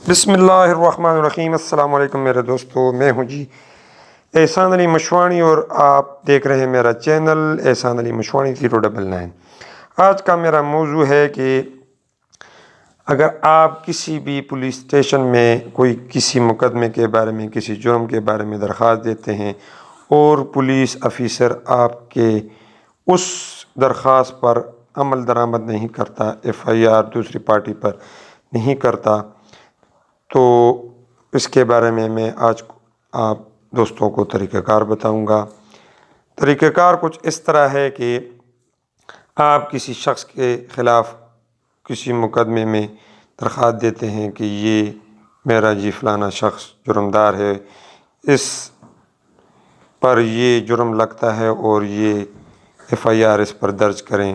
بسم اللہ الرحمن الرحیم۔ السلام علیکم میرے دوستو، میں ہوں جی احسان علی مشواڑی اور آپ دیکھ رہے ہیں میرا چینل احسان علی مشواڑی 099۔ آج کا میرا موضوع ہے کہ اگر آپ کسی بھی پولیس اسٹیشن میں کوئی کسی مقدمے کے بارے میں کسی جرم کے بارے میں درخواست دیتے ہیں اور پولیس افیسر آپ کے اس درخواست پر عمل درآمد نہیں کرتا، FIR دوسری پارٹی پر نہیں کرتا، تو اس کے بارے میں آج آپ دوستوں کو طریقہ کار بتاؤں گا۔ طریقہ کار کچھ اس طرح ہے کہ آپ کسی شخص کے خلاف کسی مقدمے میں درخواست دیتے ہیں کہ یہ میرا فلانا شخص جرمدار ہے، اس پر یہ جرم لگتا ہے اور یہ FIR اس پر درج کریں،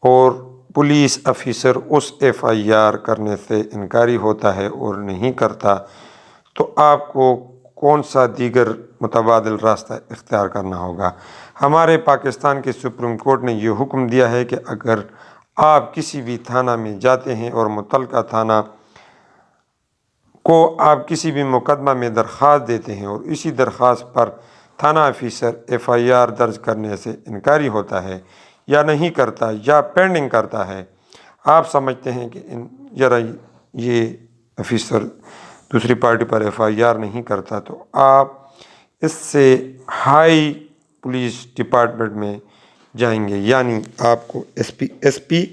اور پولیس افیسر اس FIR کرنے سے انکاری ہوتا ہے اور نہیں کرتا، تو آپ کو کون سا دیگر متبادل راستہ اختیار کرنا ہوگا۔ ہمارے پاکستان کے سپریم کورٹ نے یہ حکم دیا ہے کہ اگر آپ کسی بھی تھانہ میں جاتے ہیں اور متعلقہ تھانہ کو آپ کسی بھی مقدمہ میں درخواست دیتے ہیں اور اسی درخواست پر تھانہ افیسر FIR درج کرنے سے انکاری ہوتا ہے یا نہیں کرتا یا پینڈنگ کرتا ہے، آپ سمجھتے ہیں کہ ذرا یہ افیسر دوسری پارٹی پر FIR نہیں کرتا، تو آپ اس سے ہائی پولیس ڈپارٹمنٹ میں جائیں گے، یعنی آپ کو SP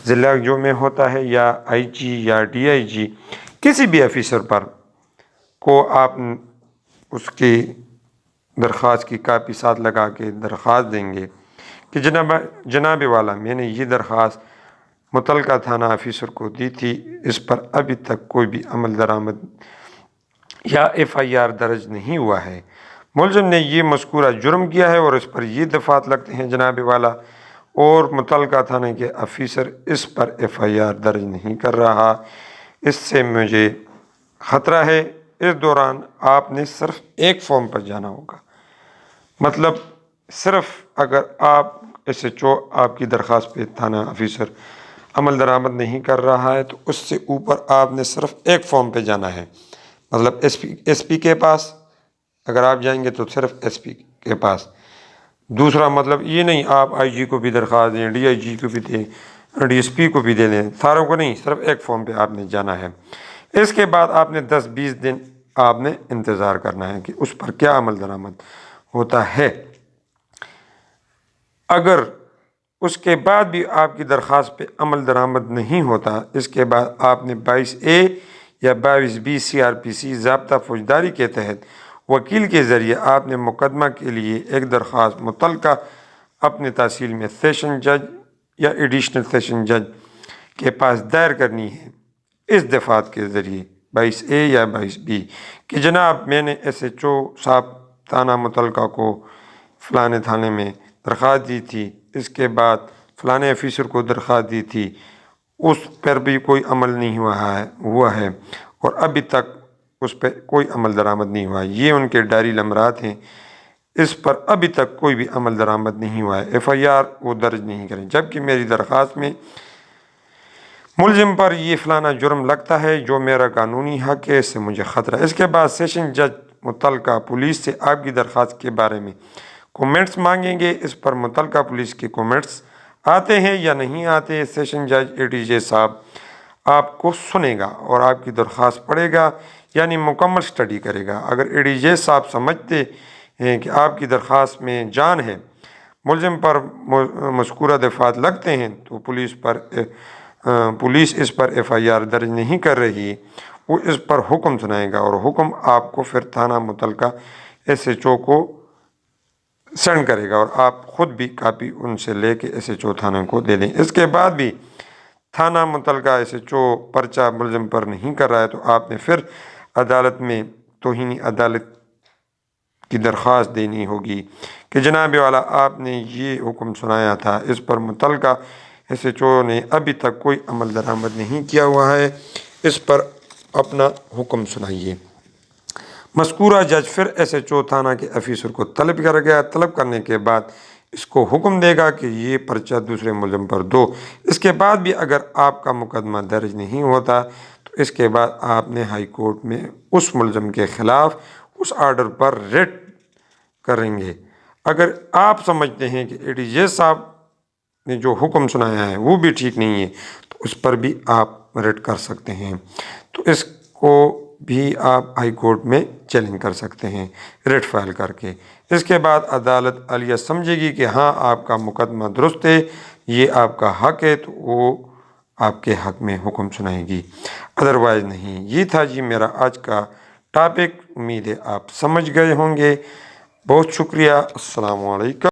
ضلع جو میں ہوتا ہے یا IG یا DIG کسی بھی افیسر پر کو آپ اس کی درخواست کی کاپی ساتھ لگا کے درخواست دیں گے کہ جناب والا، میں نے یہ درخواست متعلقہ تھانہ افیسر کو دی تھی، اس پر ابھی تک کوئی بھی عمل درآمد یا FIR درج نہیں ہوا ہے، ملزم نے یہ مذکورہ جرم کیا ہے اور اس پر یہ دفعات لگتے ہیں جناب والا، اور متعلقہ تھانے کے افیسر اس پر FIR درج نہیں کر رہا، اس سے مجھے خطرہ ہے۔ اس دوران آپ نے صرف ایک فارم پر جانا ہوگا، مطلب صرف اگر آپ SHO آپ کی درخواست پہ تھانہ افیسر عمل درآمد نہیں کر رہا ہے تو اس سے اوپر آپ نے صرف ایک فارم پہ جانا ہے، مطلب SP کے پاس اگر آپ جائیں گے تو صرف SP کے پاس۔ دوسرا مطلب یہ نہیں آپ IG کو بھی درخواست دیں، DIG کو بھی دیں، DSP کو بھی دے دیں، ساروں کو نہیں، صرف ایک فارم پہ آپ نے جانا ہے۔ اس کے بعد آپ نے 10-20 دن آپ نے انتظار کرنا ہے کہ اس پر کیا عمل درآمد ہوتا ہے۔ اگر اس کے بعد بھی آپ کی درخواست پہ عمل درآمد نہیں ہوتا، اس کے بعد آپ نے 22A یا 22B CRPC ضابطہ فوجداری کے تحت وکیل کے ذریعے آپ نے مقدمہ کے لیے ایک درخواست متعلقہ اپنے تحصیل میں سیشن جج یا ایڈیشنل سیشن جج کے پاس دائر کرنی ہے، اس دفعات کے ذریعے 22A یا 22B کہ جناب میں نے SHO صاحب تھانہ متعلقہ کو فلانے تھانے میں درخواست دی تھی، اس کے بعد فلانے افیسر کو درخواست دی تھی، اس پر بھی کوئی عمل نہیں ہوا ہے اور ابھی تک اس پہ کوئی عمل درآمد نہیں ہوا ہے، یہ ان کے ڈائری نمبرات ہیں، اس پر ابھی تک کوئی بھی عمل درآمد نہیں ہوا ہے، FIR وہ درج نہیں کریں، جبکہ میری درخواست میں ملزم پر یہ فلانا جرم لگتا ہے جو میرا قانونی حق ہے، اس سے مجھے خطرہ ہے۔ اس کے بعد سیشن جج متعلقہ پولیس سے آپ کی درخواست کے بارے میں کومنٹس مانگیں گے، اس پر متعلقہ پولیس کے کومنٹس آتے ہیں یا نہیں آتے، سیشن جج ADJ صاحب آپ کو سنے گا اور آپ کی درخواست پڑھے گا، یعنی مکمل سٹڈی کرے گا۔ اگر ADJ صاحب سمجھتے ہیں کہ آپ کی درخواست میں جان ہے، ملزم پر مذکورہ دفعات لگتے ہیں، تو پولیس اس پر FIR درج نہیں کر رہی، وہ اس پر حکم سنائے گا اور حکم آپ کو پھر تھانہ متعلقہ SHO کو سینڈ کرے گا اور آپ خود بھی کاپی ان سے لے کے SHO تھانہ کو دے دیں۔ اس کے بعد بھی تھانہ متعلقہ SHO پرچہ ملزم پر نہیں کر رہا ہے تو آپ نے پھر عدالت میں توہین عدالت کی درخواست دینی ہوگی کہ جناب والا آپ نے یہ حکم سنایا تھا، اس پر متعلقہ SHO نے ابھی تک کوئی عمل درآمد نہیں کیا ہوا ہے، اس پر اپنا حکم سنائیے۔ مذکورہ جج پھر SHO تھانہ کے افیسر کو طلب کرنے کے بعد اس کو حکم دے گا کہ یہ پرچہ دوسرے ملزم پر دو۔ اس کے بعد بھی اگر آپ کا مقدمہ درج نہیں ہوتا تو تو اس کے بعد آپ نے ہائی کورٹ میں اس ملزم کے خلاف اس آرڈر پر ریٹ کریں گے۔ اگر آپ سمجھتے ہیں کہ اے ڈی جے صاحب نے جو حکم سنایا ہے وہ بھی ٹھیک نہیں ہے تو اس پر بھی آپ ریٹ کر سکتے ہیں، تو اس کو بھی آپ ہائی کورٹ میں چیلنج کر سکتے ہیں ریٹ فائل کر کے۔ اس کے بعد عدالت عالیہ سمجھے گی کہ ہاں آپ کا مقدمہ درست ہے، یہ آپ کا حق ہے، تو وہ آپ کے حق میں حکم سنائے گی، ادروائز نہیں۔ یہ تھا جی میرا آج کا ٹاپک، امید ہے آپ سمجھ گئے ہوں گے۔ بہت شکریہ، السلام علیکم۔